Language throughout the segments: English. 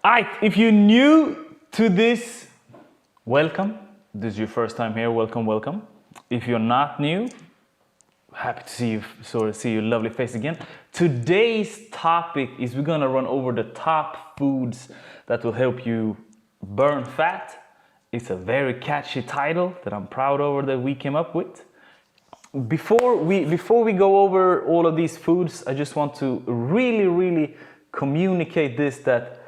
If you're new to this, welcome. This is your first time here, welcome, welcome. If you're not new, happy to see you, see your lovely face again. Today's topic is we're gonna run over the top foods that will help you burn fat. It's a very catchy title that I'm proud over that we came up with. Before we go over all of these foods, I just want to really communicate this, that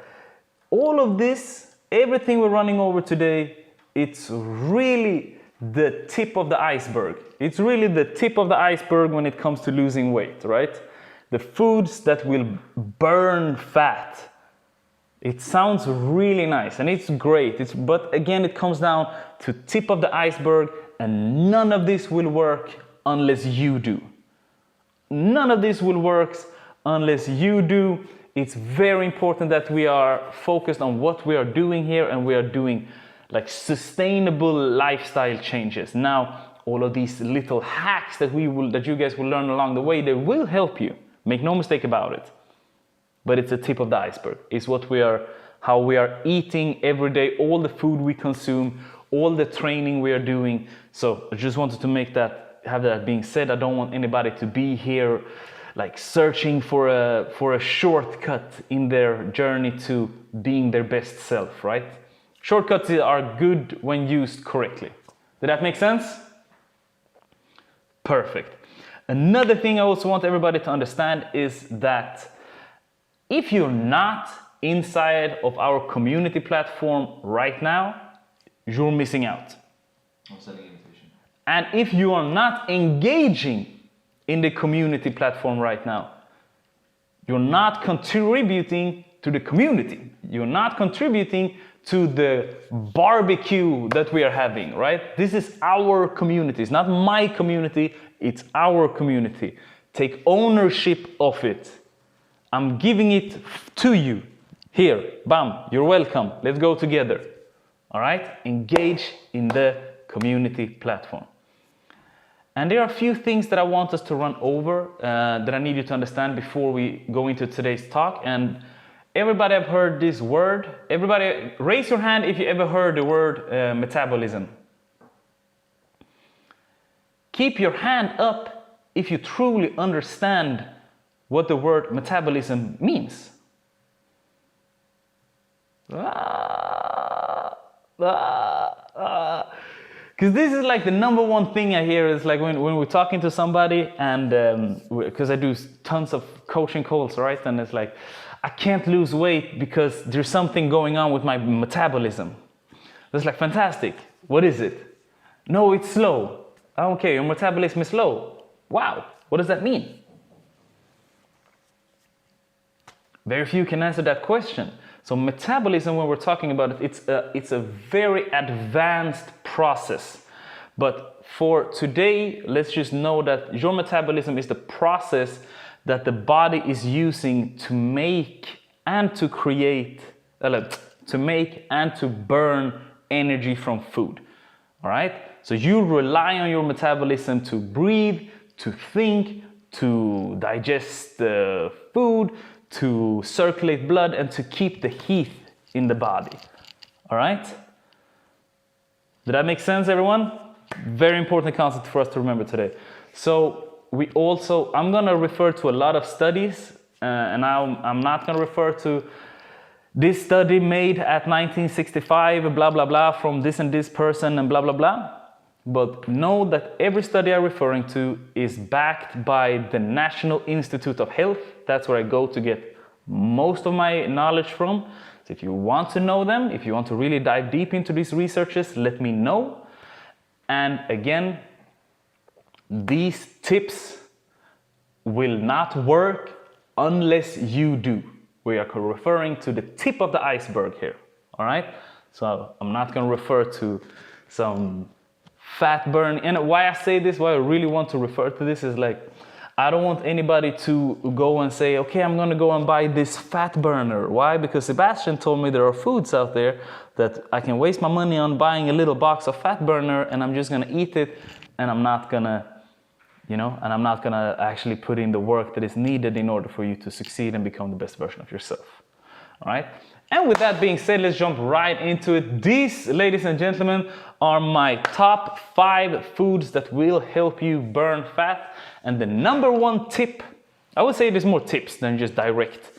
all of this, everything we're running over today, it's really the tip of the iceberg. It's really the tip of the iceberg when it comes to losing weight, right? The foods that will burn fat. It sounds really nice and it's great, but again, it comes down to tip of the iceberg, and none of this will work unless you do. None of this will work unless you do. It's very important that we are focused on what we are doing here, and we are doing like sustainable lifestyle changes. Now, all of these little hacks that you guys will learn along the way, they will help you. Make no mistake about it. But it's the tip of the iceberg. It's how we are eating every day, all the food we consume, all the training we are doing. So I just wanted to have that being said. I don't want anybody to be here like searching for a shortcut in their journey to being their best self, right? Shortcuts are good when used correctly. Did that make sense? Perfect. Another thing I also want everybody to understand is that if you're not inside of our community platform right now, you're missing out. I'm sending an invitation. And if you are not engaging in the community platform right now, you're not contributing to the community. You're not contributing to the barbecue that we are having, right? This is our community. It's not my community, it's our community. Take ownership of it. I'm giving it to you. Here, bam, you're welcome. Let's go together. All right? Engage in the community platform. And there are a few things that I want us to run over that I need you to understand before we go into today's talk. And everybody have heard this word. Everybody raise your hand if you ever heard the word metabolism. Keep your hand up if you truly understand what the word metabolism means. Because this is like the number one thing I hear is like when we're talking to somebody, and because I do tons of coaching calls, right? And it's like, I can't lose weight because there's something going on with my metabolism. It's like, fantastic. What is it? No, it's slow. Okay, your metabolism is slow. Wow, what does that mean? Very few can answer that question. So metabolism, when we're talking about it, it's a very advanced process. But for today, let's just know that your metabolism is the process that the body is using to make and to create, to make and to burn energy from food. All right? So you rely on your metabolism to breathe, to think, to digest the food, to circulate blood, and to keep the heat in the body. All right? Did that make sense, everyone? Very important concept for us to remember today. So I'm gonna refer to a lot of studies, and I'm not gonna refer to this study made at 1965, blah, blah, blah, from this and this person and blah, blah, blah. But know that every study I'm referring to is backed by the National Institute of Health. That's where I go to get most of my knowledge from. So if you want to know them, if you want to really dive deep into these researches, let me know. And again, these tips will not work unless you do. We are referring to the tip of the iceberg here. All right? So I'm not going to refer to some fat burn. And why I say this, why I really want to refer to this is like, I don't want anybody to go and say, okay, I'm going to go and buy this fat burner. Why? Because Sebastian told me there are foods out there that I can waste my money on buying a little box of fat burner, and I'm just going to eat it, and I'm not going to, and I'm not going to actually put in the work that is needed in order for you to succeed and become the best version of yourself. All right? And with that being said, let's jump right into it. These, ladies and gentlemen, are my top 5 foods that will help you burn fat. And the number 1 tip, I would say there's more tips than just direct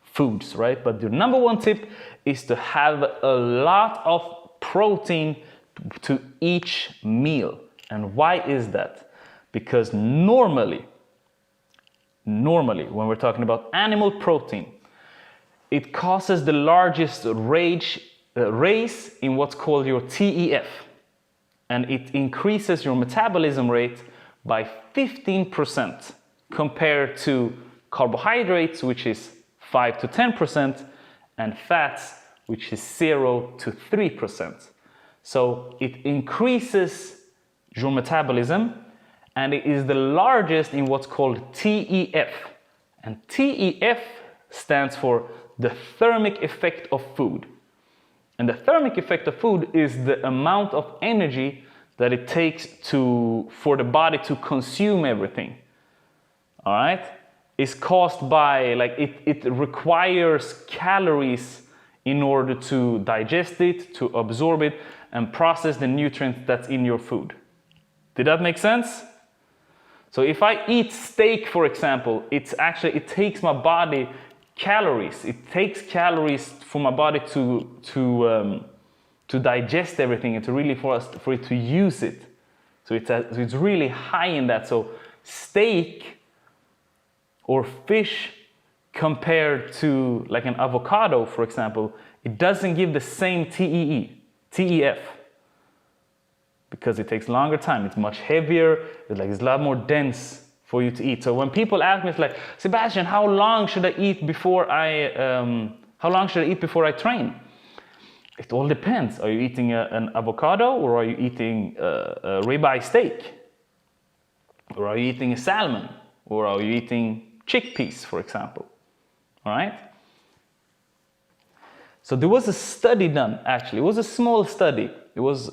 foods, right? But the number 1 tip is to have a lot of protein to each meal. And why is that? Because normally, when we're talking about animal protein, it causes the largest raise in what's called your TEF. And it increases your metabolism rate by 15% compared to carbohydrates, which is 5 to 10%, and fats, which is 0 to 3%. So it increases your metabolism, and it is the largest in what's called TEF. And TEF stands for the thermic effect of food. And the thermic effect of food is the amount of energy that it takes for the body to consume everything. All right? It's caused by, it requires calories in order to digest it, to absorb it, and process the nutrients that's in your food. Did that make sense? So if I eat steak, for example, it takes my body calories. It takes calories for my body to digest everything and to really for it to use it. So it's really high in that. So steak or fish compared to like an avocado, for example, it doesn't give the same TEF. Because it takes longer time, it's much heavier, it's a lot more dense for you to eat. So when people ask me, it's like, Sebastian, how long should I eat before I train? It all depends. Are you eating an avocado, or are you eating a ribeye steak? Or are you eating a salmon? Or are you eating chickpeas, for example? All right? So there was a study done, actually. It was a small study. It was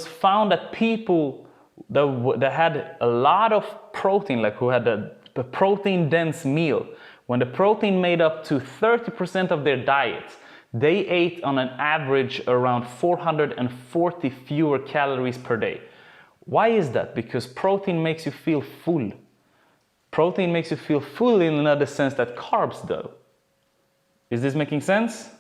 found that people that had a lot of protein, like who had a protein-dense meal, when the protein made up to 30% of their diet, they ate on an average around 440 fewer calories per day. Why is that? Because protein makes you feel full. Protein makes you feel full in another sense that carbs do. Is this making sense?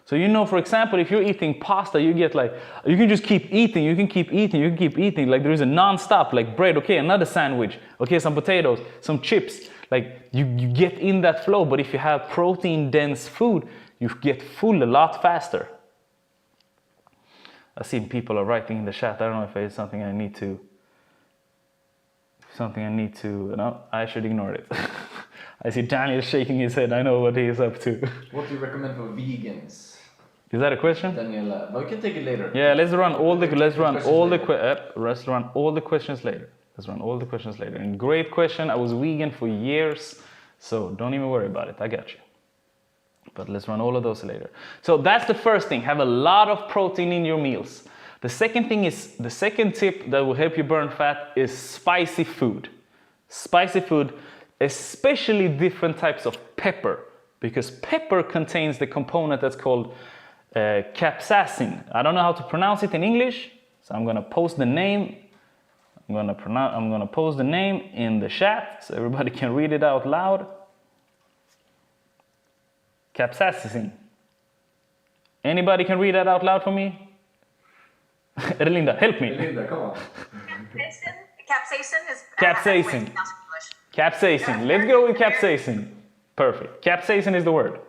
So for example, if you're eating pasta, you can just keep eating, you can keep eating, like there is a non-stop, like bread, okay, another sandwich, okay, some potatoes, some chips, like you get in that flow. But if you have protein-dense food, you get full a lot faster. I see people are writing in the chat. I don't know if it's something I need to, no, I should ignore it. I see Daniel shaking his head. I know what he is up to. What do you recommend for vegans? Is that a question? Daniel, but we can take it later. Yeah, let's run all the questions later. And great question. I was vegan for years, so don't even worry about it. I got you. But let's run all of those later. So that's the first thing. Have a lot of protein in your meals. The second tip that will help you burn fat is spicy food. Spicy food, especially different types of pepper, because pepper contains the component that's called capsaicin. I don't know how to pronounce it in English, so I'm gonna post the name. I'm gonna post the name in the chat so everybody can read it out loud. Capsaicin. Anybody can read that out loud for me? Erlinda, help me. Erlinda, come on. Capsaicin is capsaicin. Capsaicin. Let's go with capsaicin. Perfect. Capsaicin is the word.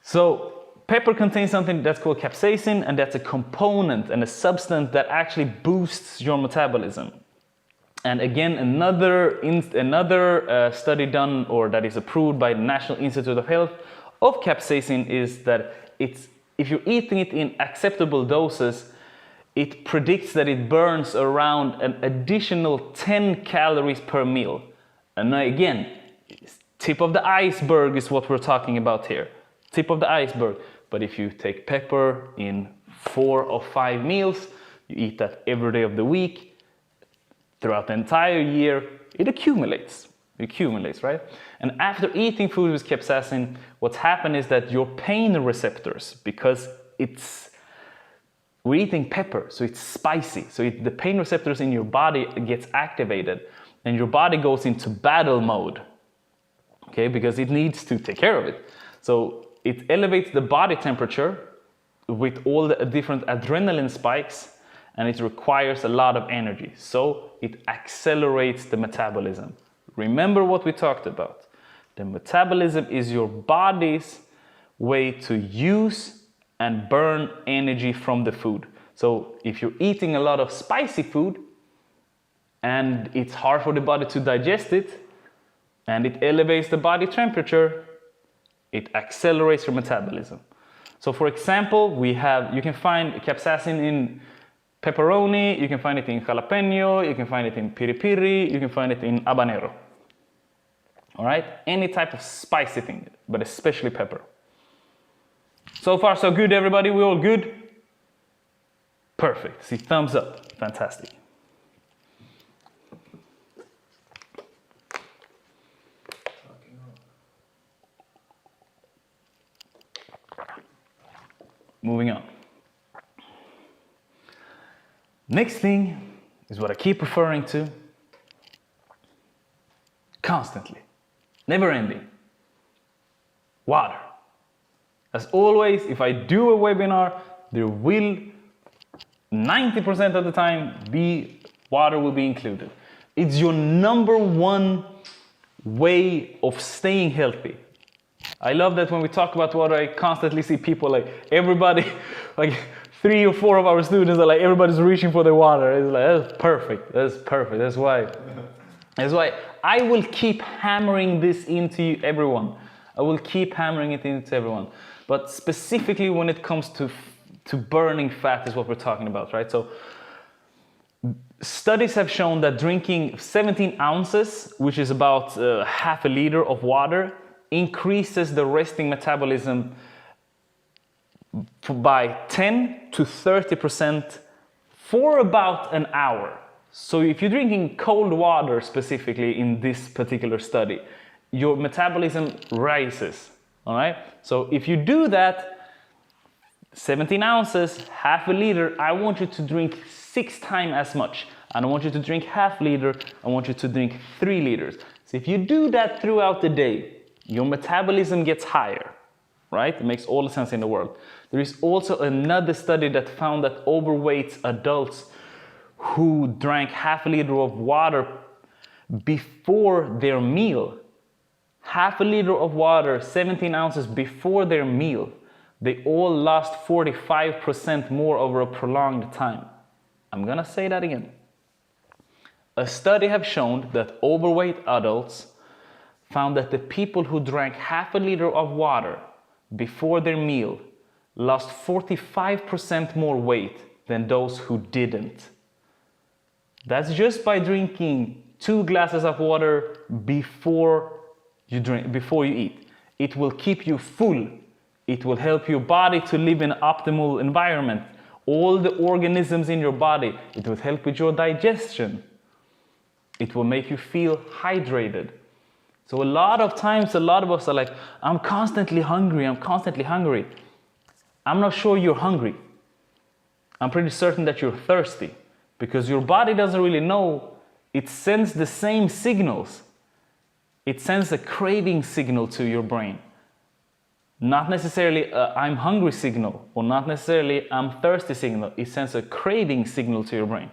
So pepper contains something that's called capsaicin, and that's a component and a substance that actually boosts your metabolism. And again, another study done, or that is approved by the National Institute of Health, of capsaicin is that if you're eating it in acceptable doses, it predicts that it burns around an additional 10 calories per meal. And again, tip of the iceberg is what we're talking about here. Tip of the iceberg. But if you take pepper in 4 or 5 meals, you eat that every day of the week, throughout the entire year, it accumulates. Right? And after eating food with capsaicin, what's happened is that your pain receptors, because we're eating pepper, so it's spicy, so the pain receptors in your body gets activated, and your body goes into battle mode, okay, because it needs to take care of it. So it elevates the body temperature with all the different adrenaline spikes, and it requires a lot of energy. So it accelerates the metabolism. Remember what we talked about. The metabolism is your body's way to use and burn energy from the food. So if you're eating a lot of spicy food and it's hard for the body to digest it, and it elevates the body temperature, it accelerates your metabolism. So for example, you can find capsaicin in pepperoni, you can find it in jalapeno, you can find it in piri piri, you can find it in habanero. All right, any type of spicy thing, but especially pepper. So far so good, everybody, we all good? Perfect, see, thumbs up, fantastic. Moving on. Next thing is what I keep referring to constantly, never ending. Water. As always, if I do a webinar, there will 90% of the time water will be included. It's your number one way of staying healthy. I love that when we talk about water, I constantly see people like everybody, like 3 or 4 of our students are like, everybody's reaching for the water. It's like, that's perfect. That's why I will keep hammering this into everyone. I will keep hammering it into everyone. But specifically when it comes to burning fat is what we're talking about, right? So studies have shown that drinking 17 ounces, which is about half a liter of water, increases the resting metabolism by 10 to 30% for about an hour. So if you're drinking cold water specifically in this particular study, your metabolism rises, all right? So if you do that, 17 ounces, half a liter, I want you to drink 6 times as much. I don't want you to drink half liter, I want you to drink 3 liters. So if you do that throughout the day, your metabolism gets higher, right? It makes all the sense in the world. There is also another study that found that overweight adults who drank half a liter of water before their meal, half a liter of water, 17 ounces before their meal, they all lost 45% more over a prolonged time. I'm gonna say that again. A study have shown that overweight adults found that the people who drank half a liter of water before their meal lost 45% more weight than those who didn't. That's just by drinking 2 glasses of water before you eat. It will keep you full. It will help your body to live in an optimal environment. All the organisms in your body, it will help with your digestion. It will make you feel hydrated. So a lot of times, a lot of us are like, I'm constantly hungry. I'm not sure you're hungry. I'm pretty certain that you're thirsty because your body doesn't really know. It sends the same signals. It sends a craving signal to your brain. Not necessarily a I'm hungry signal or not necessarily I'm thirsty signal. It sends a craving signal to your brain.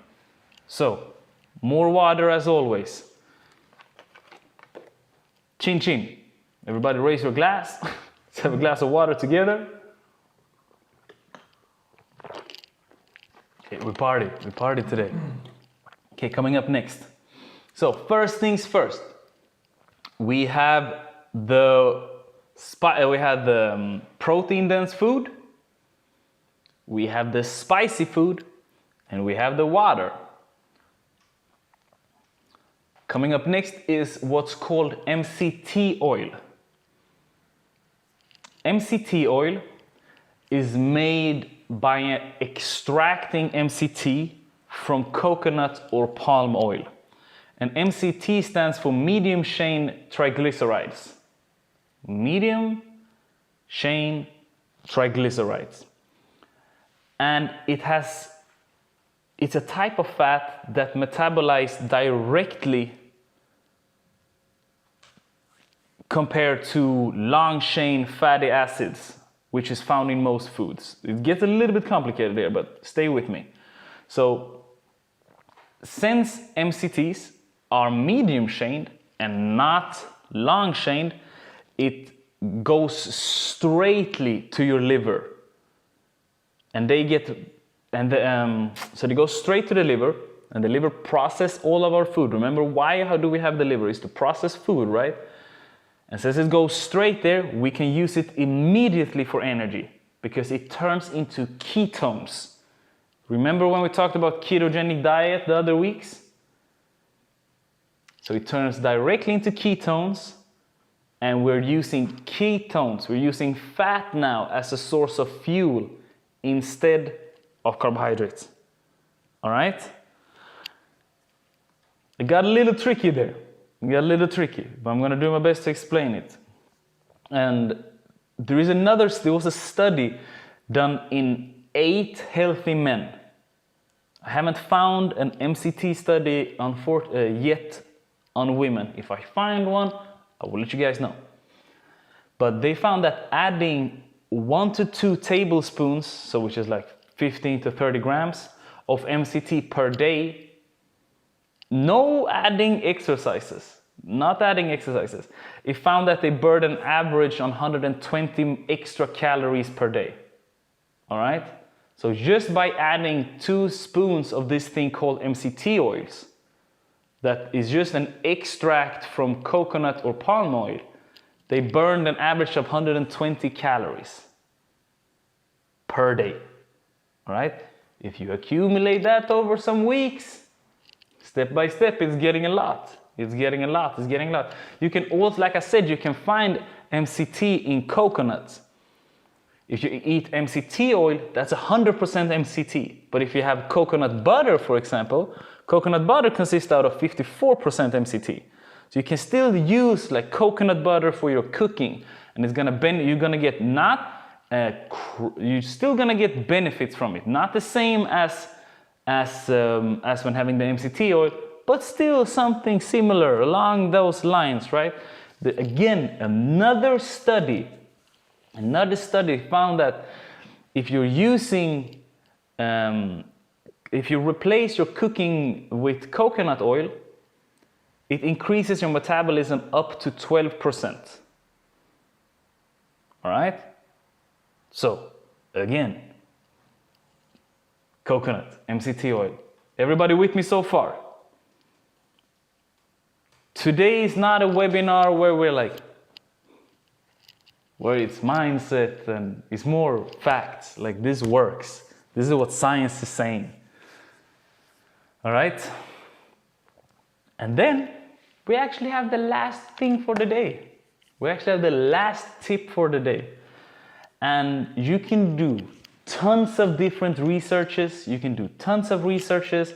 So, more water as always. Chin chin. Everybody raise your glass. Let's have a glass of water together. Okay, we partied today. Okay, coming up next. So first things first. We have the protein dense food. We have the spicy food, and we have the water. Coming up next is what's called MCT oil. MCT oil is made by extracting MCT from coconut or palm oil. and MCT stands for medium chain triglycerides. Medium chain triglycerides. And it's a type of fat that metabolizes directly compared to long chain fatty acids, which is found in most foods. It gets a little bit complicated there, but stay with me. So, since MCTs are medium chained and not long chained, it goes straightly to your liver. And so they go straight to the liver, and the liver process all of our food. Remember, how do we have the liver? It's to process food, right? And since it goes straight there, we can use it immediately for energy because it turns into ketones. Remember when we talked about ketogenic diet the other weeks? So it turns directly into ketones, and we're using ketones. We're using fat now as a source of fuel instead of carbohydrates. All right? It got a little tricky there. But I'm going to do my best to explain it. And there was a study done in 8 healthy men. I haven't found an MCT study yet on women. If I find one, I will let you guys know. But they found that adding 1 to 2 tablespoons, so which is like 15 to 30 grams of MCT per day, not adding exercises. It found that they burned an average on 120 extra calories per day. All right? So just by adding 2 spoons of this thing called MCT oils, that is just an extract from coconut or palm oil, they burned an average of 120 calories per day. All right? If you accumulate that over some weeks, step by step, it's getting a lot. You can also, like I said, you can find MCT in coconuts. If you eat MCT oil, that's 100% MCT. But if you have coconut butter, for example, coconut butter consists out of 54% MCT. So you can still use like coconut butter for your cooking, and it's gonna you're gonna get you're still gonna get benefits from it. Not the same as when having the MCT oil, but still something similar along those lines, right? Again, another study found that if you replace your cooking with coconut oil, it increases your metabolism up to 12%. All right? So, again, coconut, MCT oil. Everybody with me so far? Today is not a webinar where it's mindset and it's more facts, like this works. This is what science is saying. All right? And then we actually have the last thing for the day. We actually have the last tip for the day. And you can do tons of different researches. You can do tons of researches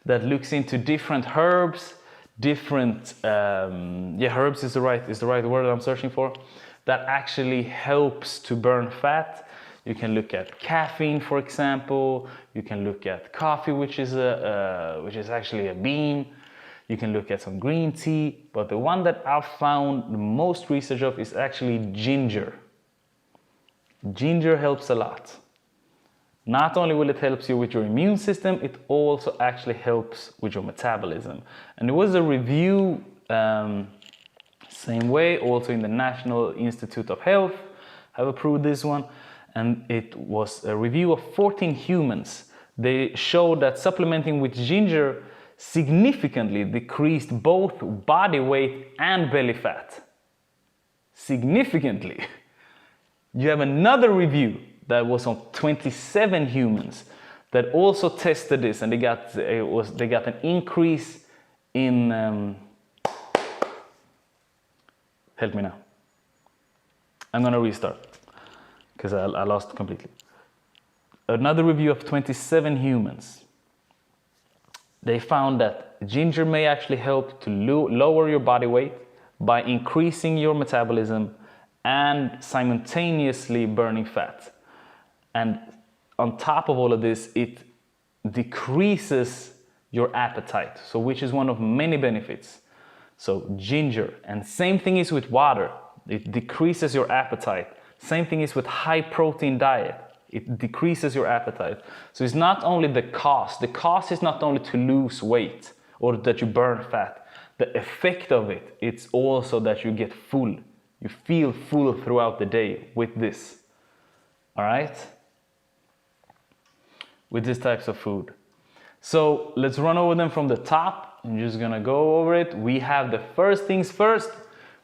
that looks into different herbs, herbs is the right word I'm searching for, that actually helps to burn fat. You can look at caffeine, for example. You can look at coffee, which is actually a bean. You can look at some green tea, but the one that I've found the most research of is actually ginger. Ginger helps a lot. Not only will it help you with your immune system, it also actually helps with your metabolism. And there was a review, same way, also in the National Institute of Health, have approved this one. And it was a review of 14 humans. They showed that supplementing with ginger significantly decreased both body weight and belly fat. Significantly. You have another review that was on 27 humans that also tested this, and they got an increase in help me now. I'm gonna restart because I lost completely. Another review of 27 humans. they found that ginger may actually help to lower your body weight by increasing your metabolism and simultaneously burning fat. And on top of all of this, it decreases your appetite, so which is one of many benefits. So ginger, and same thing is with water. It decreases your appetite. Same thing is with high protein diet. It decreases your appetite. So it's not only the cost. The cost is not only to lose weight or that you burn fat. The effect of it, it's also that you get full. You feel full throughout the day with this. All right? With these types of food. So let's run over them from the top. I'm just gonna go over it. We have the first things first.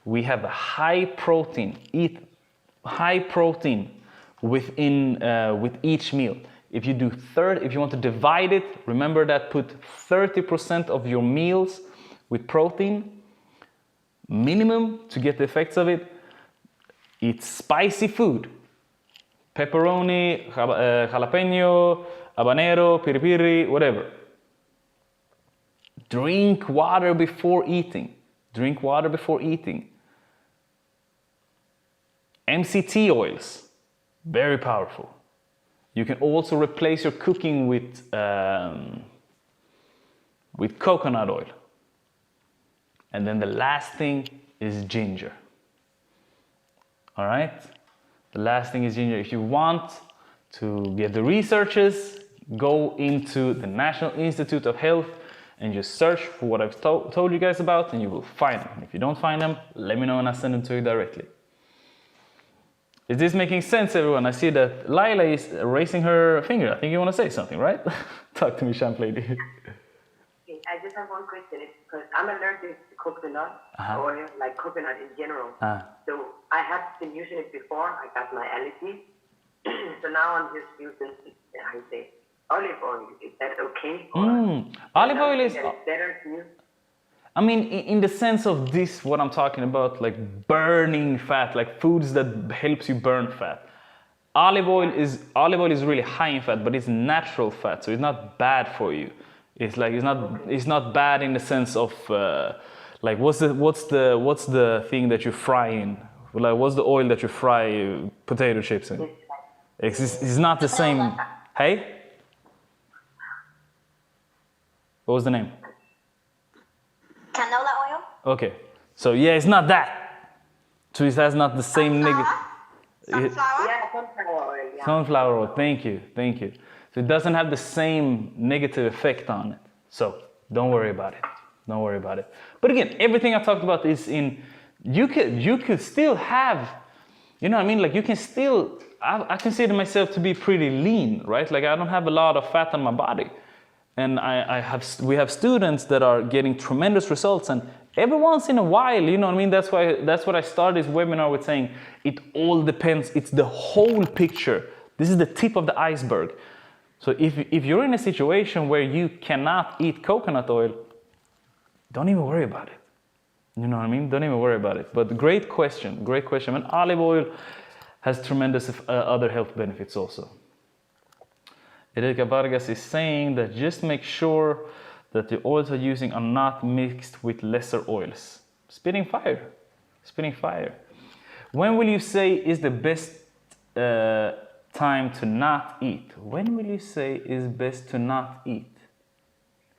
We have a high protein. Eat high protein within with each meal. If you do if you want to divide it, remember that put 30% of your meals with protein, minimum to get the effects of it. Eat spicy food, pepperoni, jalapeno, habanero, piri piri, whatever. Drink water before eating. Drink water before eating. MCT oils, very powerful. You can also replace your cooking with coconut oil. And then the last thing is ginger. All right? The last thing is ginger. If you want to get the researches, go into the National Institute of Health and just search for what I've told you guys about, and you will find them. If you don't find them, let me know and I'll send them to you directly. Is this making sense, everyone? I see that Laila is raising her finger. I think you want to say something, right? Talk to me, champ lady. Okay, I just have one question. It's because I'm allergic to coconut oil, like coconut in general. So I have been using it before. I got my allergy. So now I'm just using, how you say, olive oil. Is that okay? Olive oil is better to use? I mean, in the sense of this, what I'm talking about, like burning fat, like foods that helps you burn fat. Olive oil is really high in fat, but it's natural fat, so it's not bad for you. It's like it's not bad in the sense of like what's the thing that you fry in? Like what's the oil that you fry potato chips in? It's not the same. Hey, what was the name? Canola oil? Okay, so yeah, it's not that. So it has not the same negative. Sunflower? Yeah, sunflower oil. Yeah. Sunflower oil, thank you. So it doesn't have the same negative effect on it. So don't worry about it. But again, everything I talked about is in, you could still have, you know what I mean? Like you can still, I consider myself to be pretty lean, right? Like I don't have a lot of fat on my body. And we have students that are getting tremendous results, and every once in a while, you know what I mean? That's what I started this webinar with saying, it all depends. It's the whole picture. This is the tip of the iceberg. So if you're in a situation where you cannot eat coconut oil, don't even worry about it. You know what I mean? Don't even worry about it. But great question. And olive oil has tremendous other health benefits also. Erika Vargas is saying that just make sure that the oils you're using are not mixed with lesser oils. Spitting fire. When will you say is the best time to not eat? When will you say is best to not eat?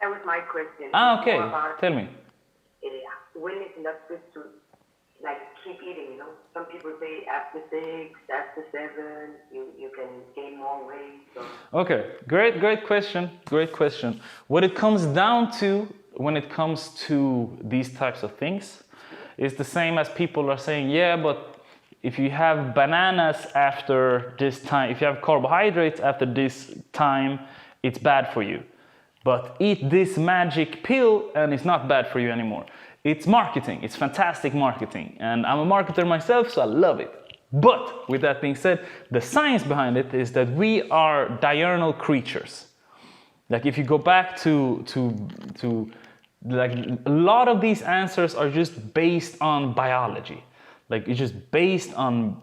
That was my question. Okay. Tell me. When is not good to like keep eating, you know? Some people say after 6, after 7, you can gain more weight. So. Okay, great question. What it comes down to when it comes to these types of things is the same as people are saying, yeah, but if you have bananas after this time, if you have carbohydrates after this time, it's bad for you. But eat this magic pill and it's not bad for you anymore. It's marketing, it's fantastic marketing. And I'm a marketer myself, so I love it. But with that being said, the science behind it is that we are diurnal creatures. Like if you go back to like a lot of these answers are just based on biology. Like it's just based on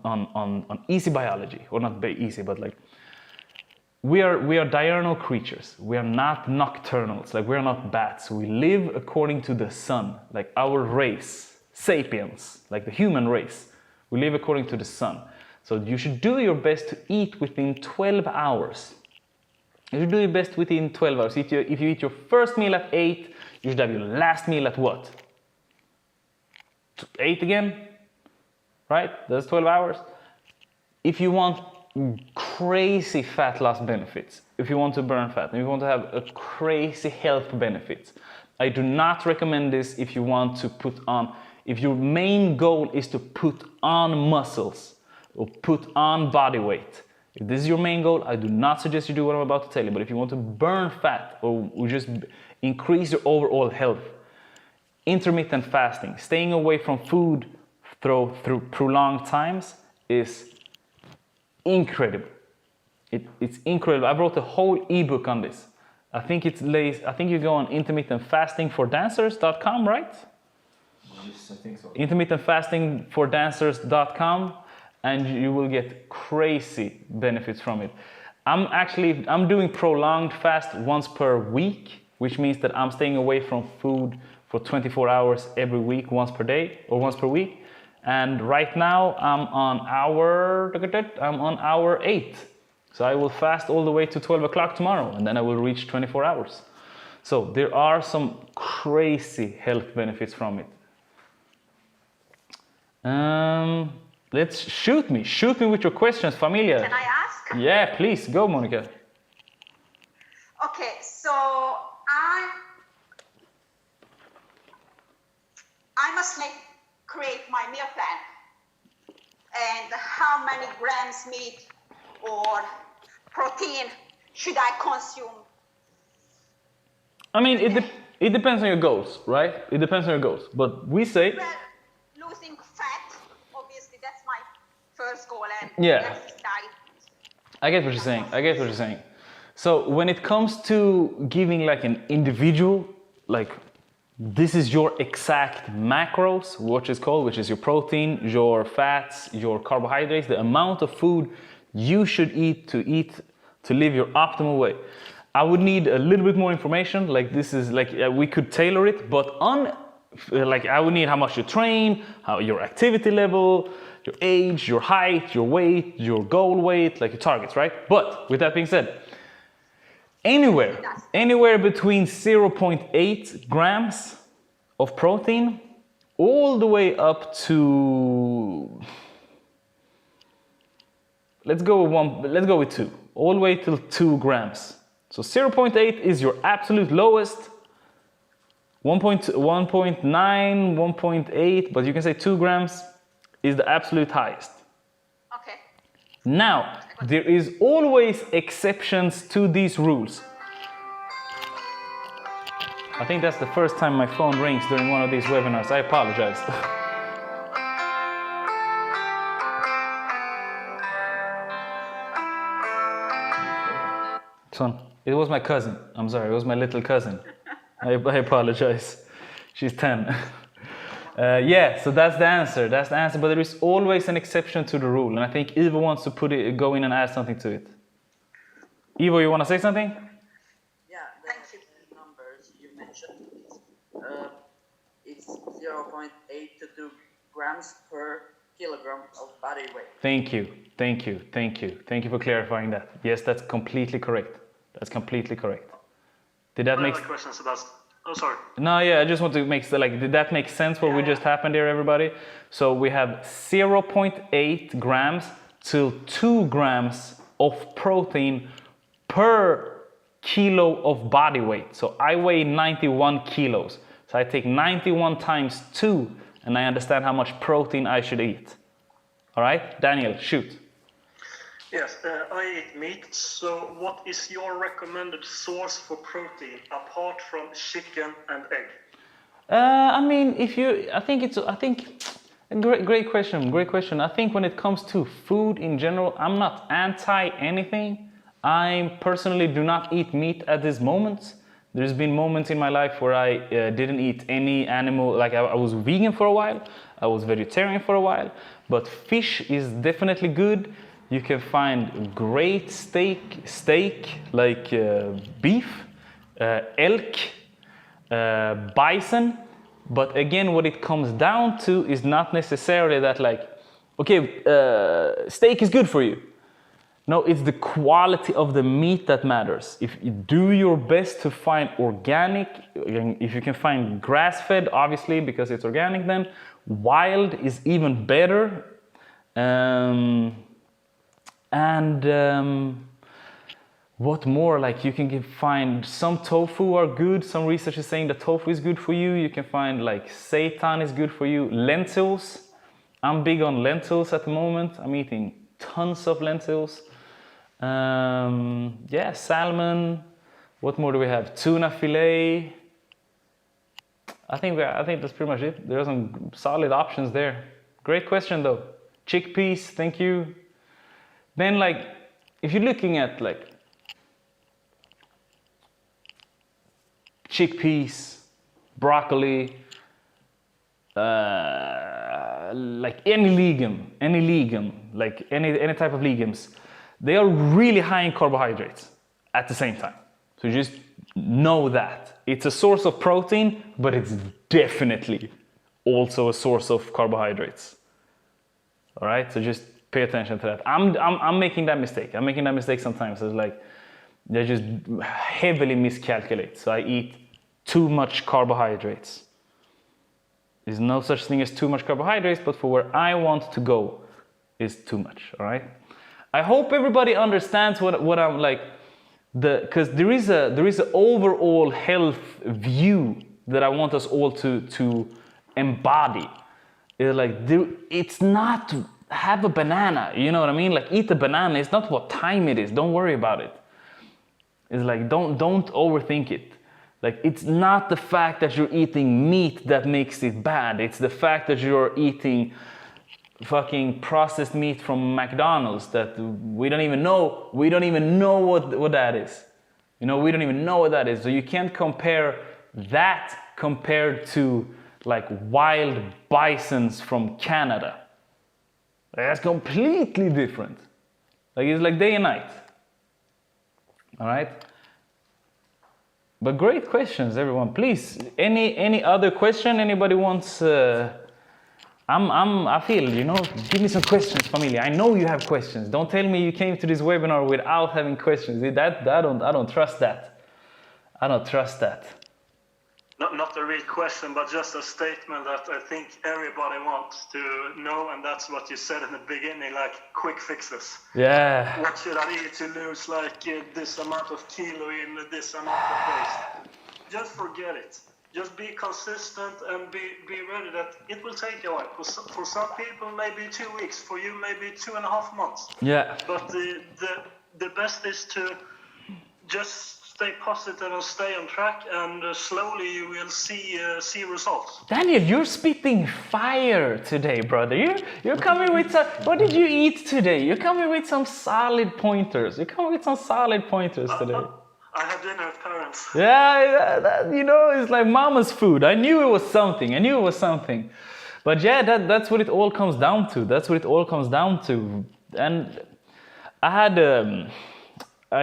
easy biology, or not easy, but like we are diurnal creatures. We are not nocturnals. Like we are not bats. We live according to the sun. Like our race, sapiens, like the human race, we live according to the sun. So you should do your best to eat within 12 hours. You should do your best within 12 hours. If you eat your first meal at 8, you should have your last meal at what? 8 again? Right? That's 12 hours. If you want crazy fat loss benefits, if you want to burn fat, and if you want to have a crazy health benefits, I do not recommend this if you want to put on, if your main goal is to put on muscles or put on body weight. If this is your main goal, I do not suggest you do what I'm about to tell you, but if you want to burn fat or just increase your overall health, intermittent fasting, staying away from food through prolonged times is incredible. It's incredible. I wrote a whole ebook on this. I think you go on intermittentfastingfordancers.com, right? Yes, I think so. intermittentfastingfordancers.com, and you will get crazy benefits from it. I'm doing prolonged fast once per week, which means that I'm staying away from food for 24 hours every week, once per day or once per week. And right now I'm on hour 8. So I will fast all the way to 12 o'clock tomorrow, and then I will reach 24 hours. So there are some crazy health benefits from it. Let's shoot me with your questions, Familia. Can I ask? Yeah, please, go, Monica. Okay, so I must create my meal plan. And how many grams meat or protein should I consume? I mean, it depends on your goals, right? It depends on your goals. But we say... Well, losing fat, obviously, that's my first goal. And yeah. that's diet. I get what you're saying. So when it comes to giving like an individual, like this is your exact macros, which is your protein, your fats, your carbohydrates, the amount of food you should eat to live your optimal way. I would need a little bit more information. Like this is like we could tailor it, but I would need how much you train, how your activity level, your age, your height, your weight, your goal weight, like your targets, right? But with that being said, anywhere between 0.8 grams of protein all the way up to, let's go with 2, all the way till 2 grams. So 0.8 is your absolute lowest, 1.9, 1.8, but you can say 2 grams is the absolute highest. Okay. Now, there is always exceptions to these rules. I think that's the first time my phone rings during one of these webinars. I apologize. Son, it was my cousin. I'm sorry, it was my little cousin. I apologize. She's 10. Yeah, so that's the answer. But there is always an exception to the rule, and I think Ivo wants to go in and add something to it. Ivo, you want to say something? Yeah, the numbers you mentioned, it's 0.8 to 2 grams per kilogram of body weight. Thank you for clarifying that. Yes, that's completely correct. Did that make sense? Question, Sebastian. Oh, sorry. No, yeah, I just want to make, did that make sense what we just happened here, everybody? So we have 0.8 grams till 2 grams of protein per kilo of body weight. So I weigh 91 kilos. So I take 91 times 2, and I understand how much protein I should eat. All right, Daniel, shoot. Yes, I eat meat. So what is your recommended source for protein apart from chicken and egg? Great question. I think when it comes to food in general, I'm not anti anything. I personally do not eat meat at this moment. There's been moments in my life where I didn't eat any animal, like I was vegan for a while, I was vegetarian for a while, but fish is definitely good. You can find great steak like beef, elk, bison. But again, what it comes down to is not necessarily that like, okay, steak is good for you. No, it's the quality of the meat that matters. If you do your best to find organic, if you can find grass-fed, obviously, because it's organic then, wild is even better. What more? Like you can find some tofu are good. Some research is saying that tofu is good for you. You can find like seitan is good for you. Lentils. I'm big on lentils at the moment. I'm eating tons of lentils. Yeah, salmon. What more do we have? Tuna fillet. I think that's pretty much it. There are some solid options there. Great question though. Chickpeas, thank you. Then like, if you're looking at like chickpeas, broccoli, like any legume, like any type of legumes, they are really high in carbohydrates at the same time. So just know that. It's a source of protein, but it's definitely also a source of carbohydrates. All right, so just pay attention to that. I'm making that mistake. I'm making that mistake sometimes. It's like, they just heavily miscalculate. So I eat too much carbohydrates. There's no such thing as too much carbohydrates, but for where I want to go is too much, all right? I hope everybody understands what I'm like, because there is an overall health view that I want us all to embody. It's like, it's not have a banana, you know what I mean? Like eat a banana, it's not what time it is, don't worry about it. It's like, don't overthink it. Like, it's not the fact that you're eating meat that makes it bad. It's the fact that you're eating fucking processed meat from McDonald's that we don't even know what that is. You know, we don't even know what that is. So you can't compare that compared to like wild bisons from Canada. That's completely different. Like, it's like day and night. All right? But great questions, everyone. Please, any other question anybody wants? I feel, you know, give me some questions, familia. I know you have questions. Don't tell me you came to this webinar without having questions. I don't trust that. I don't trust that. Not a real question, but just a statement that I think everybody wants to know, and that's what you said in the beginning, like quick fixes. Yeah. What should I eat to lose like this amount of kilo in this amount of days? Just forget it. Just be consistent and be ready that it will take a while. For some people, maybe 2 weeks. For you, maybe 2.5 months. Yeah. But the best is to just stay positive and stay on track, and slowly you will see results. Daniel, you're spitting fire today, brother. You're coming with some. What did you eat today? You're coming with some solid pointers. You're coming with some solid pointers today. I had dinner with parents. Yeah, you know, it's like mama's food. I knew it was something. But yeah, that's what it all comes down to. That's what it all comes down to. And I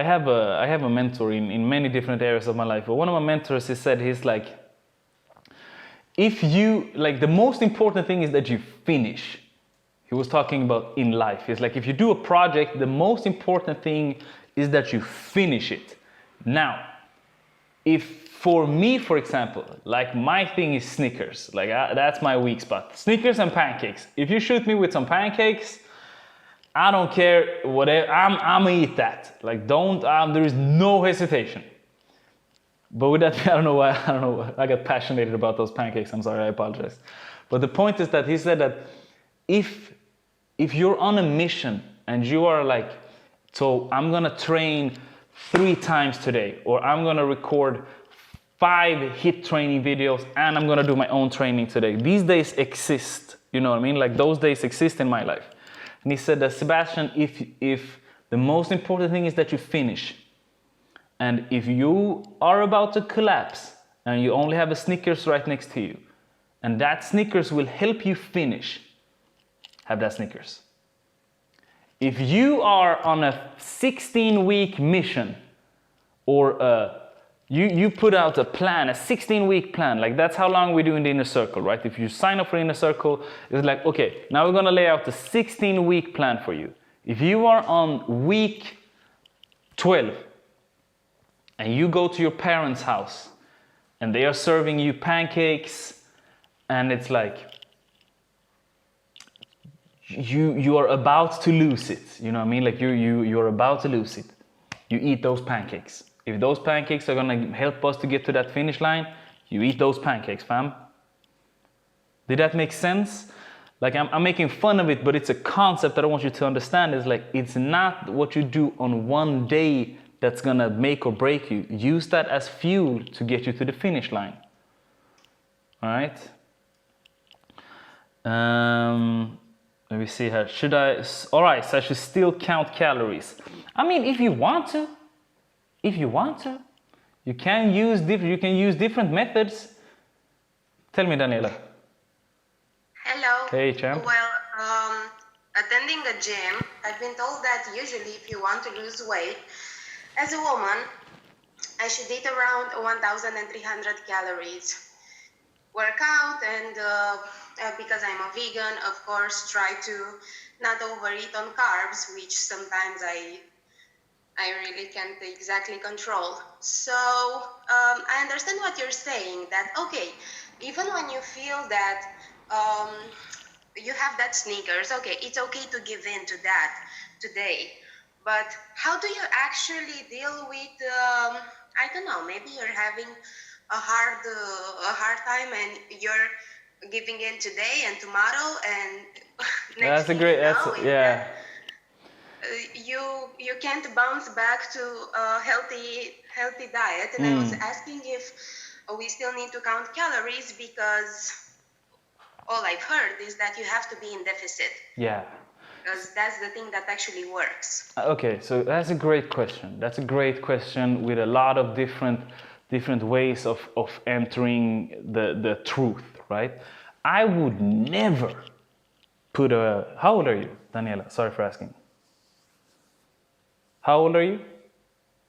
have a mentor in many different areas of my life. But one of my mentors, he said, he's like, if you, like, the most important thing is that you finish. He was talking about in life. It's like, if you do a project, the most important thing is that you finish it. Now, if for me, for example, like my thing is Snickers, like that's my weak spot. Snickers and pancakes. If you shoot me with some pancakes, I don't care, whatever, I'm gonna eat that. Like, there is no hesitation. But with that, I don't know why, I got passionate about those pancakes, I'm sorry, I apologize. But the point is that he said that if you're on a mission and you are like, so I'm gonna train 3 times today, or I'm gonna record 5 HIIT training videos, and I'm gonna do my own training today. These days exist, you know what I mean? Like, those days exist in my life. And he said that, Sebastian, if the most important thing is that you finish, and if you are about to collapse and you only have a Snickers right next to you, and that Snickers will help you finish, have that Snickers. if you are on a 16-week mission, or you put out a plan, a 16-week plan, like that's how long we do in the inner circle, right? If you sign up for inner circle, it's like, okay, now we're gonna lay out the 16-week plan for you. If you are on week 12 and you go to your parents' house and they are serving you pancakes, and it's like you are about to lose it, you know what I mean? Like you're about to lose it. You eat those pancakes. If those pancakes are gonna help us to get to that finish line, you eat those pancakes, fam. Did that make sense? Like I'm making fun of it, but it's a concept that I want you to understand. Is like, it's not what you do on one day that's gonna make or break you. Use that as fuel to get you to the finish line. All right. Let me see here. Should I? All right. So I should still count calories. I mean, if you want to, you can use different methods. Tell me, Daniela. Hello. Hey, champ. Well, attending a gym, I've been told that usually if you want to lose weight, as a woman, I should eat around 1,300 calories. Work out, and because I'm a vegan, of course, try to not overeat on carbs, which sometimes I really can't exactly control. So I understand what you're saying, that, okay, even when you feel that you have that sneakers, okay, it's okay to give in to that today. But how do you actually deal with, I don't know, maybe you're having a hard time and you're giving in today and tomorrow, and next thing you know, yeah. You can't bounce back to a healthy diet. And I was asking if we still need to count calories, because all I've heard is that you have to be in deficit. Yeah. Because that's the thing that actually works. Okay, so that's a great question. That's a great question with a lot of different ways of entering the truth, right? I would never put a... How old are you, Daniela? Sorry for asking. How old are you?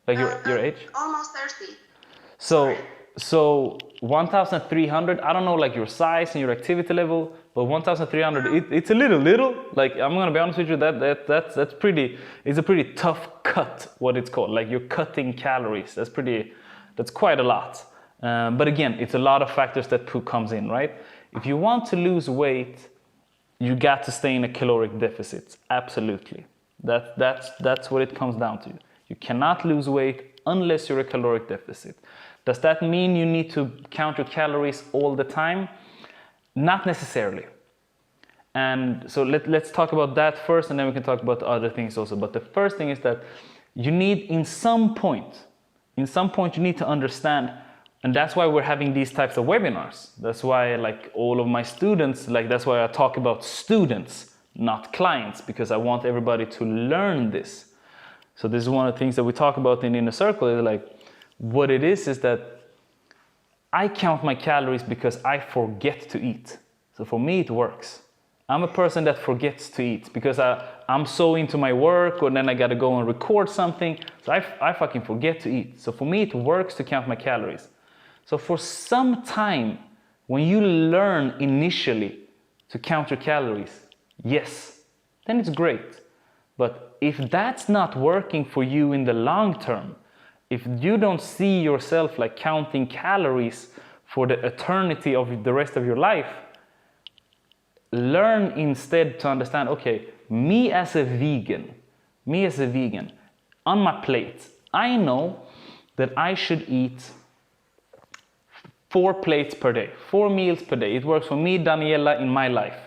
Like your age? Almost 30. So 1,300, I don't know like your size and your activity level, but 1,300, it's a little. Like, I'm gonna be honest with you, that's pretty. It's a pretty tough cut, what it's called. Like, you're cutting calories. That's quite a lot. But again, it's a lot of factors that comes in, right? If you want to lose weight, you got to stay in a caloric deficit. Absolutely. That's what it comes down to. You cannot lose weight unless you're a caloric deficit. Does that mean you need to count your calories all the time? Not necessarily. And so let's talk about that first, and then we can talk about other things also. But the first thing is that you need, in some point you need to understand, and that's why we're having these types of webinars. That's why, like, all of my students, like, that's why I talk about students, not clients, because I want everybody to learn this. So this is one of the things that we talk about in Inner Circle, is like, what it is that I count my calories because I forget to eat. So for me, it works. I'm a person that forgets to eat because I'm so into my work, or then I gotta go and record something. So I fucking forget to eat. So for me, it works to count my calories. So for some time, when you learn initially to count your calories, yes, then it's great. But if that's not working for you in the long term, if you don't see yourself like counting calories for the eternity of the rest of your life, learn instead to understand, okay, me as a vegan, on my plate, I know that I should eat 4 plates per day, 4 meals per day. It works for me, Daniela, in my life.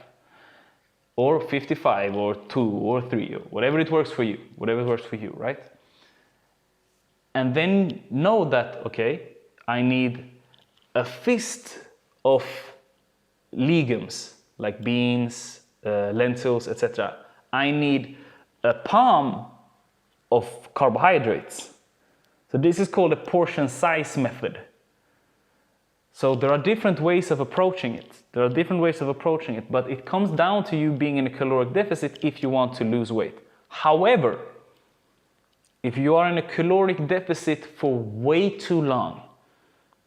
Or 55, or 2, or 3, or whatever it works for you, right? And then know that, okay, I need a fist of legumes, like beans, lentils, etc. I need a palm of carbohydrates. So this is called a portion size method. So there are different ways of approaching it. But it comes down to you being in a caloric deficit if you want to lose weight. However, if you are in a caloric deficit for way too long,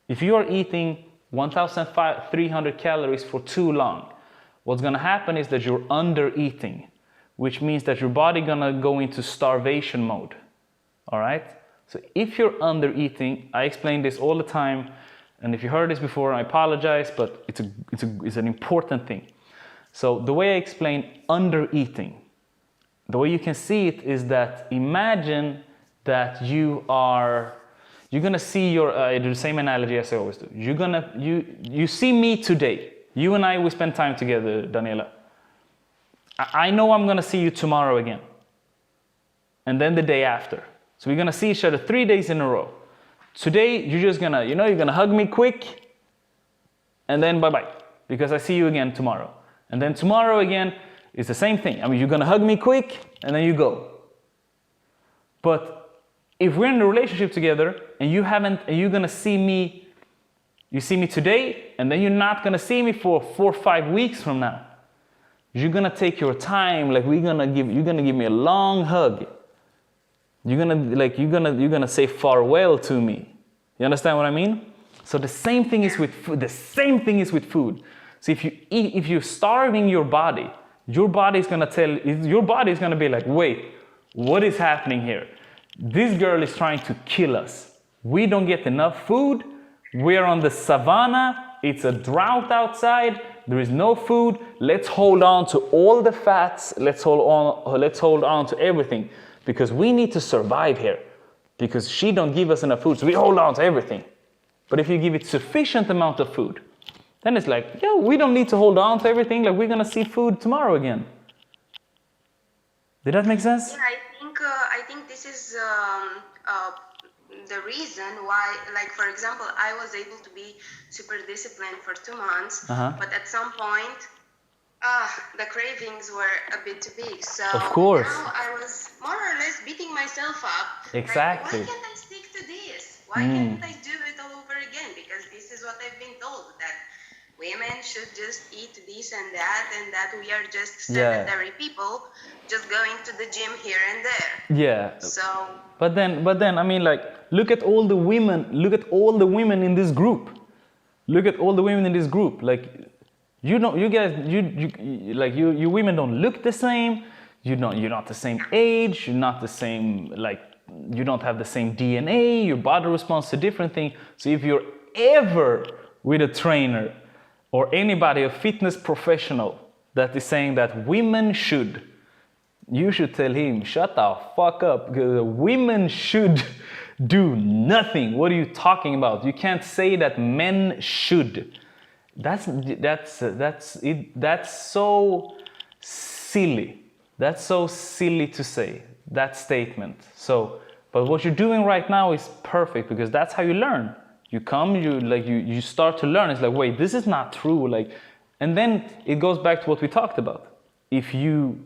if you are eating 1,300 calories for too long, what's gonna happen is that you're under eating, which means that your body gonna go into starvation mode, all right? So if you're under eating, I explain this all the time, and if you heard this before, I apologize, but it's an important thing. So the way I explain under eating, the way you can see it is that imagine that you're gonna see I do the same analogy as I always do. You see me today. You and I, we spend time together, Daniela. I know I'm gonna see you tomorrow again. And then the day after. So we're gonna see each other 3 days in a row. Today, you're just gonna, you're gonna hug me quick, and then bye-bye, because I see you again tomorrow. And then tomorrow again, it's the same thing. I mean, you're gonna hug me quick, and then you go. But if we're in a relationship together, and you're gonna see me, you see me today, and then you're not gonna see me for 4 or 5 weeks from now. You're gonna take your time, like you're gonna give me a long hug. You're gonna say farewell to me. You understand what I mean? So the same thing is with food. The same thing is with food. So if you're starving your body is gonna be like, wait, what is happening here? This girl is trying to kill us. We don't get enough food. We're on the savannah. It's a drought outside. There is no food. Let's hold on to all the fats. Let's hold on to everything, because we need to survive here. Because she don't give us enough food, so we hold on to everything. But if you give it sufficient amount of food, then it's like, yeah, we don't need to hold on to everything. Like, we're gonna see food tomorrow again. Did that make sense? Yeah, I think this is the reason why, like, for example, I was able to be super disciplined for 2 months, but at some point, the cravings were a bit too big. So of course. Now I was more or less beating myself up. Exactly. Like, why can't I stick to this? Why can't I do it all over again? Because this is what I've been told, that women should just eat this and that we are just sedentary people just going to the gym here and there. Yeah. So But then I mean, like, look at all the women in this group. Like, you women don't look the same. You're not the same age. You're not the same, like, you don't have the same DNA. Your body responds to different things. So if you're ever with a trainer or anybody, a fitness professional, that is saying that women should, you should tell him, shut the fuck up. Women should do nothing. What are you talking about? You can't say that men should. That's so silly. That's so silly to say, that statement. So, but what you're doing right now is perfect, because that's how you learn. You come, you start to learn. It's like, wait, this is not true. Like, and then it goes back to what we talked about. If you're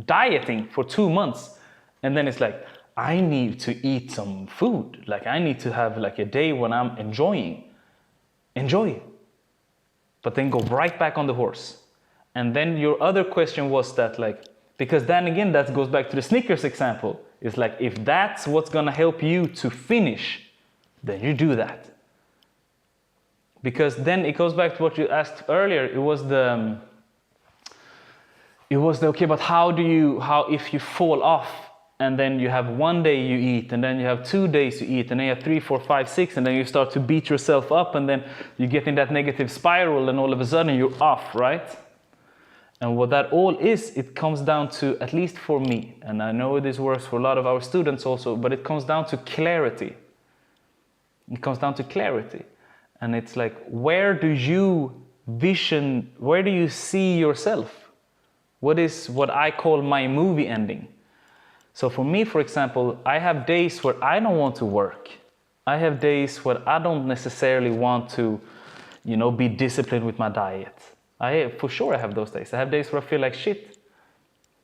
dieting for 2 months, and then it's like, I need to eat some food. Like, I need to have like a day when I'm enjoy it. But then go right back on the horse. And then your other question was that, like, because then again, that goes back to the Snickers example. It's like, if that's what's gonna help you to finish, then you do that. Because then it goes back to what you asked earlier. It was the okay, but how if you fall off, and then you have 1 day you eat, and then you have 2 days you eat, and then you have 3, 4, 5, 6, and then you start to beat yourself up, and then you get in that negative spiral, and all of a sudden you're off, right? And what that all is, it comes down to, at least for me, and I know this works for a lot of our students also, but it comes down to clarity. It comes down to clarity. And it's like, where do you see yourself? What is what I call my movie ending? So for me, for example, I have days where I don't want to work. I have days where I don't necessarily want to, be disciplined with my diet. For sure I have those days. I have days where I feel like shit.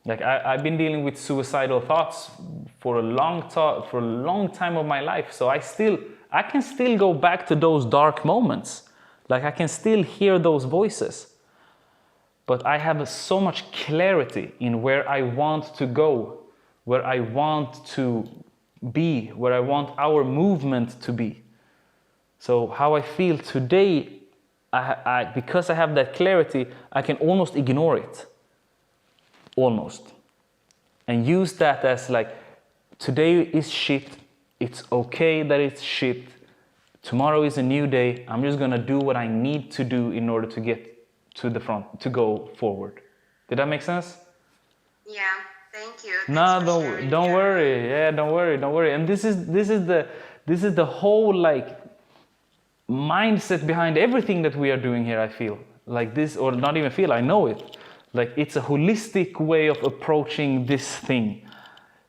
Like I've been dealing with suicidal thoughts for a long time of my life. So I can still go back to those dark moments. Like I can still hear those voices. but I have so much clarity in where I want to go, where I want to be, where I want our movement to be. So how I feel today, because I have that clarity, I can almost ignore it. Almost. And use that as like, today is shit, it's okay that it's shit, tomorrow is a new day, I'm just gonna do what I need to do in order to get to the front, to go forward. Did that make sense? Yeah, thank you. No, don't worry. Yeah, don't worry. And this is the whole like mindset behind everything that we are doing here, I feel. Like this, or not even feel, I know it. Like it's a holistic way of approaching this thing.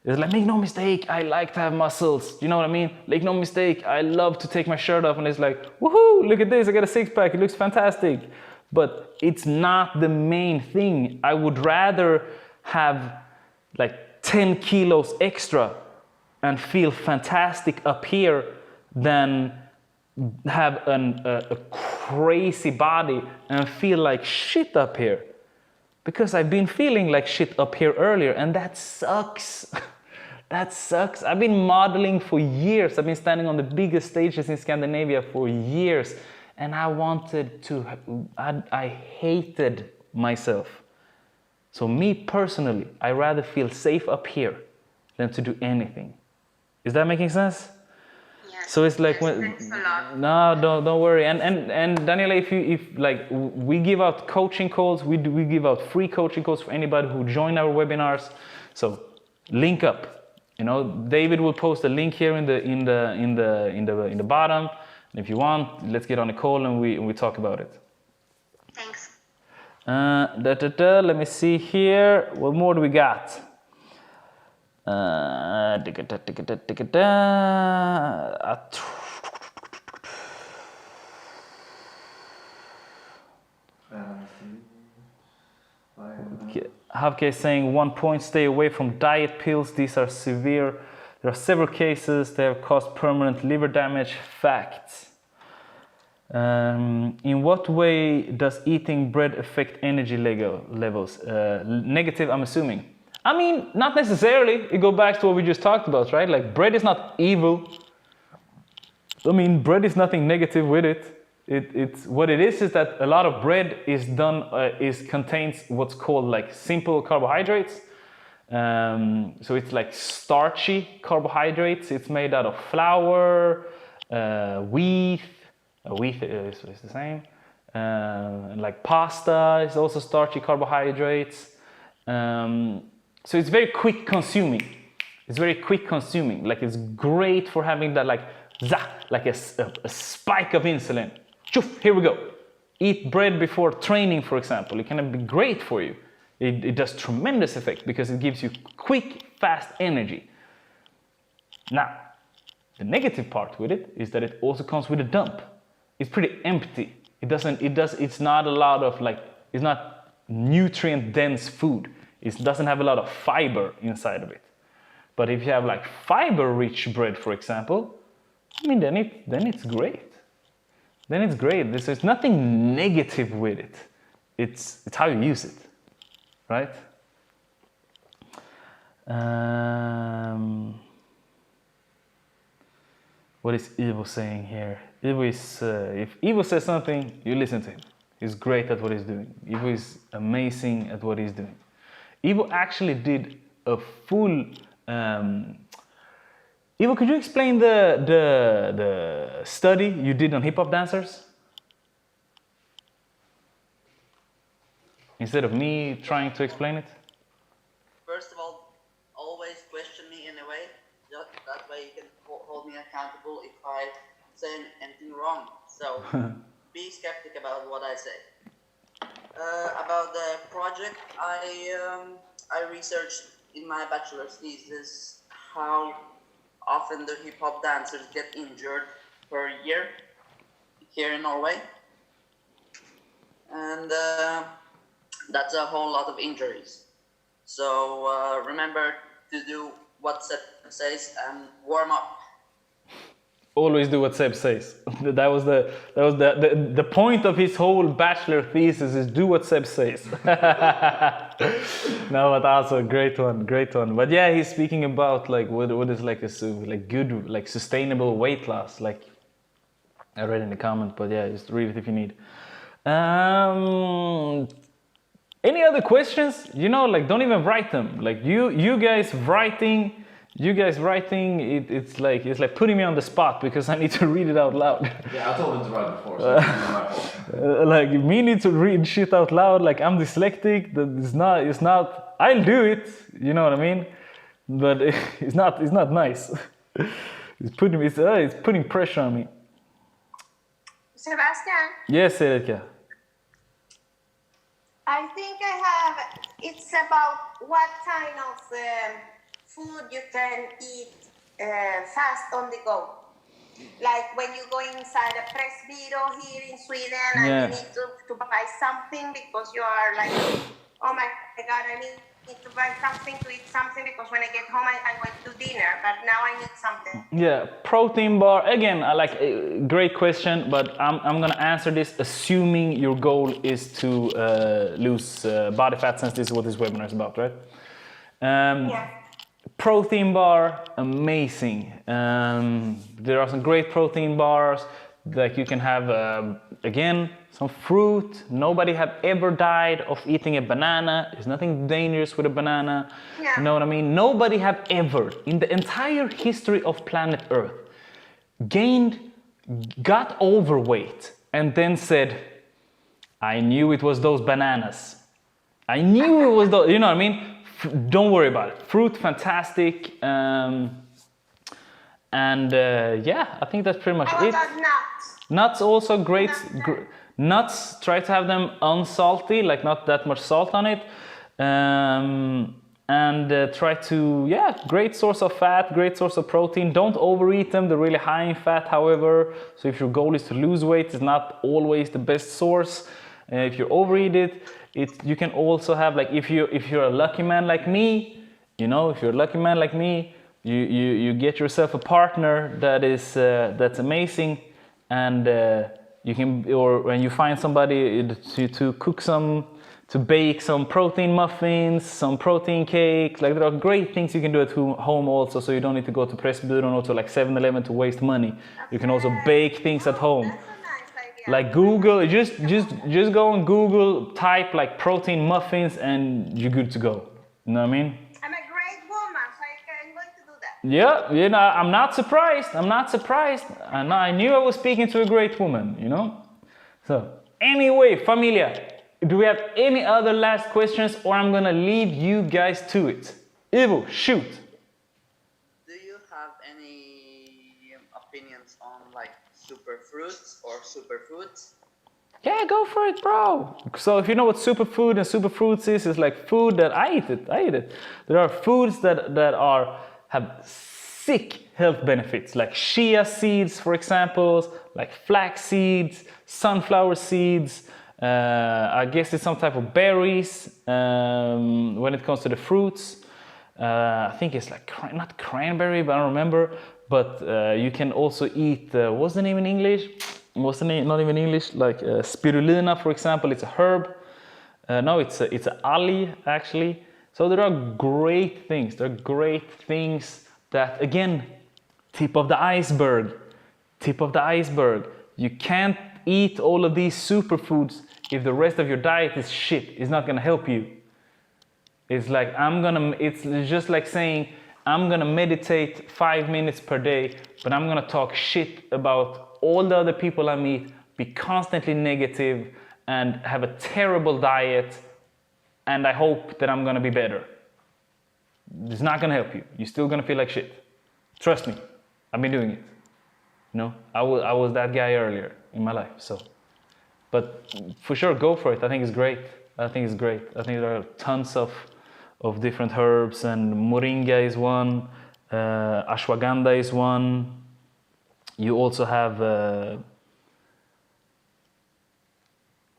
It's like, make no mistake, I like to have muscles. You know what I mean? Make no mistake, I love to take my shirt off and it's like, woohoo, look at this, I got a six-pack, it looks fantastic. But it's not the main thing. I would rather have like 10 kilos extra and feel fantastic up here than have a crazy body and feel like shit up here. Because I've been feeling like shit up here earlier, and that sucks. That sucks. I've been modeling for years. I've been standing on the biggest stages in Scandinavia for years, and I hated myself. So me personally, I rather feel safe up here than to do anything. Is that making sense? Yes. So it's like, yes, thanks a lot. no, don't worry. And Daniela, if like we give out coaching calls, we give out free coaching calls for anybody who join our webinars. So link up. You know, David will post a link here in the bottom. And if you want, let's get on a call and we talk about it. Thanks. Let me see here. What more do we got? Havke is saying 1 point, stay away from diet pills. These are severe. There are several cases. They have caused permanent liver damage. Facts. In what way does eating bread affect energy levels? Negative, I'm assuming. I mean, not necessarily. It goes back to what we just talked about, right? Like, bread is not evil. I mean, bread is nothing negative with it. It's what it is that a lot of bread is contains what's called like simple carbohydrates. So it's like starchy carbohydrates. It's made out of flour, wheat. Wheat is the same. Like pasta is also starchy carbohydrates. So it's very quick consuming. It's very quick consuming. Like it's great for having that like a spike of insulin. Choof, here we go. Eat bread before training, for example. It can be great for you. It does tremendous effect because it gives you quick, fast energy. Now, the negative part with it is that it also comes with a dump. It's pretty empty. It's not a lot of like, it's not nutrient dense food. It doesn't have a lot of fiber inside of it. But if you have like fiber rich bread, for example, I mean, then it's great. Then it's great. There's nothing negative with it. It's how you use it, right? What is Ivo saying here? Ivo is, if Ivo says something, you listen to him. He's great at what he's doing. Ivo is amazing at what he's doing. Ivo actually did a full. Ivo, could you explain the study you did on hip hop dancers? Instead of me trying to explain it? First of all, always question me in a way. That way you can hold me accountable if I say anything wrong. So be skeptic about what I say. About the project, I researched in my bachelor's thesis how often the hip hop dancers get injured per year here in Norway. And that's a whole lot of injuries. So remember to do what Seb says and warm up. Always do what Seb says. That was the point of his whole bachelor thesis is do what Seb says. No, but also great one. But yeah, he's speaking about like what is like a like good like sustainable weight loss. Like I read in the comment, but yeah, just read it if you need. Any other questions? You know, like don't even write them. Like you guys writing. It's like putting me on the spot because I need to read it out loud. Yeah, I told him to write before, so it's not my fault. Like me need to read shit out loud. Like I'm dyslexic. That it's not. I'll do it. You know what I mean? But it's not nice. It's putting pressure on me. Sebastian, Yes, Erika. I think I have. It's about what kind of food you can eat fast on the go. Like when you go inside a press bureau here in Sweden and you need to buy something because you are like, oh my God, I need to buy something to eat something because when I get home I'm going to dinner, but now I need something. Yeah, protein bar. Again, I like great question, but I'm gonna answer this assuming your goal is to lose body fat, since this is what this webinar is about, right? Yeah. Protein bar, amazing. There are some great protein bars. Like you can have again some fruit. Nobody have ever died of eating a banana. There's nothing dangerous with a banana. Yeah. You know what I mean? Nobody have ever in the entire history of planet Earth got overweight and then said, I knew it was those bananas. I knew it was those, you know what I mean? Don't worry about it. Fruit, fantastic. Yeah, I think that's pretty much How it. about nuts? Nuts also great. Nuts, try to have them unsalty, like not that much salt on it. Try to, great source of fat, great source of protein. Don't overeat them, they're really high in fat, however. So if your goal is to lose weight, it's not always the best source. If you overeat it, you can also have, like, if you're a lucky man like me, you know, if you're a lucky man like me, you get yourself a partner that's amazing, and you can, or when you find somebody to cook to bake some protein muffins, some protein cakes. Like there are great things you can do at home also, so you don't need to go to Pressbyrån or to like 7-Eleven to waste money. You can also bake things at home. That's a nice idea. Like Google, just go on Google, type like protein muffins, and you're good to go. You know what I mean? I'm a great woman, so I'm going to do that. Yeah, you know, I'm not surprised. And I knew I was speaking to a great woman, you know? So, anyway, familia, do we have any other last questions, or I'm gonna leave you guys to it? Ivo, shoot. Do you have any opinions on like superfruits or superfoods? Yeah, go for it, bro. So if you know what superfood and superfruits is, it's like food that I eat it. There are foods that have sick health benefits, like chia seeds, for example, like flax seeds, sunflower seeds. I guess it's some type of berries when it comes to the fruits. I think it's like not cranberry, but I don't remember. But you can also eat, what's the name in English? What's the name? Not even English. Like spirulina, for example, it's a herb. No, it's an algae actually. So there are great things. There are great things that, again, tip of the iceberg. Tip of the iceberg. You can't eat all of these superfoods if the rest of your diet is shit. It's not gonna help you. It's like it's just like saying I'm gonna meditate 5 minutes per day, but I'm gonna talk shit about all the other people I meet, be constantly negative, and have a terrible diet, and I hope that I'm gonna be better. It's not gonna help you. You're still gonna feel like shit. Trust me, I've been doing it. You know, I was that guy earlier in my life, so. But for sure, go for it. I think it's great. I think there are tons of different herbs, and moringa is one, ashwagandha is one. You also have,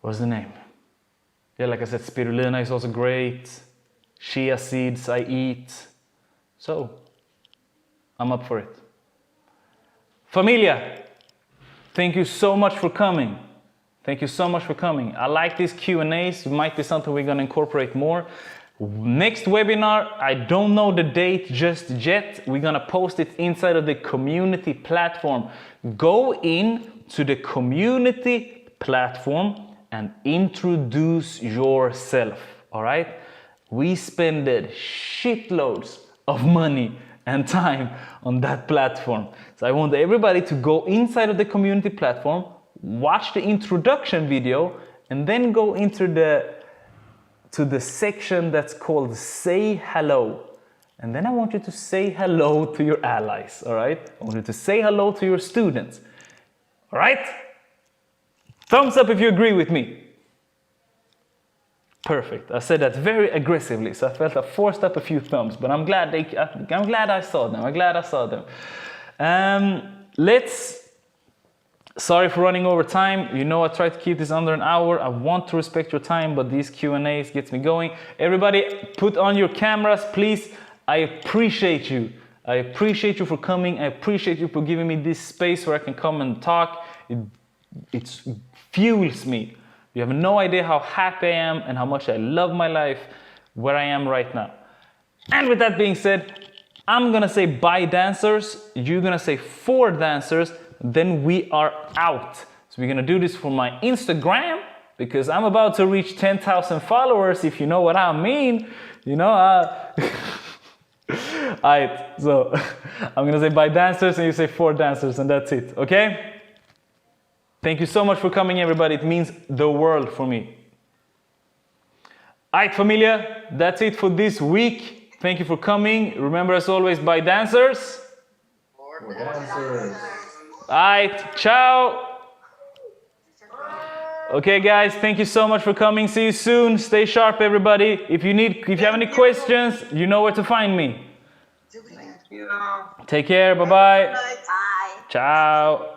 what's the name? Yeah, like I said, spirulina is also great. Chia seeds I eat. So, I'm up for it. Familia, thank you so much for coming. Thank you so much for coming. I like these Q&As. It might be something we're going to incorporate more. Next webinar, I don't know the date just yet. We're going to post it inside of the community platform. Go in to the community platform and introduce yourself. All right? We spent shitloads of money and time on that platform. So I want everybody to go inside of the community platform, watch the introduction video, and then go into the section that's called Say Hello. And then I want you to say hello to your allies, all right? I want you to say hello to your students, all right? Thumbs up if you agree with me. Perfect. I said that very aggressively, so I felt I forced up a few thumbs, but I'm glad I saw them. I'm glad I saw them. Sorry for running over time. You know I try to keep this under an hour. I want to respect your time, but these Q&As gets me going. Everybody, put on your cameras, please. I appreciate you. I appreciate you for coming. I appreciate you for giving me this space where I can come and talk. It fuels me. You have no idea how happy I am and how much I love my life where I am right now. And with that being said, I'm gonna say bye dancers. You're gonna say 4 dancers. Then we are out. So we're gonna do this for my Instagram because I'm about to reach 10,000 followers, if you know what I mean. You know, Alright, so I'm gonna say bye dancers and you say 4 dancers and that's it, okay? Thank you so much for coming, everybody. It means the world for me. Alright, familia, that's it for this week. Thank you for coming. Remember, as always, bye dancers. For dancers. Alright, ciao. Okay, guys, thank you so much for coming. See you soon. Stay sharp, everybody. If you have any questions, you know where to find me. Take care. Bye-bye. Bye. Ciao.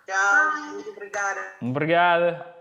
Ciao. Obrigada. Obrigada.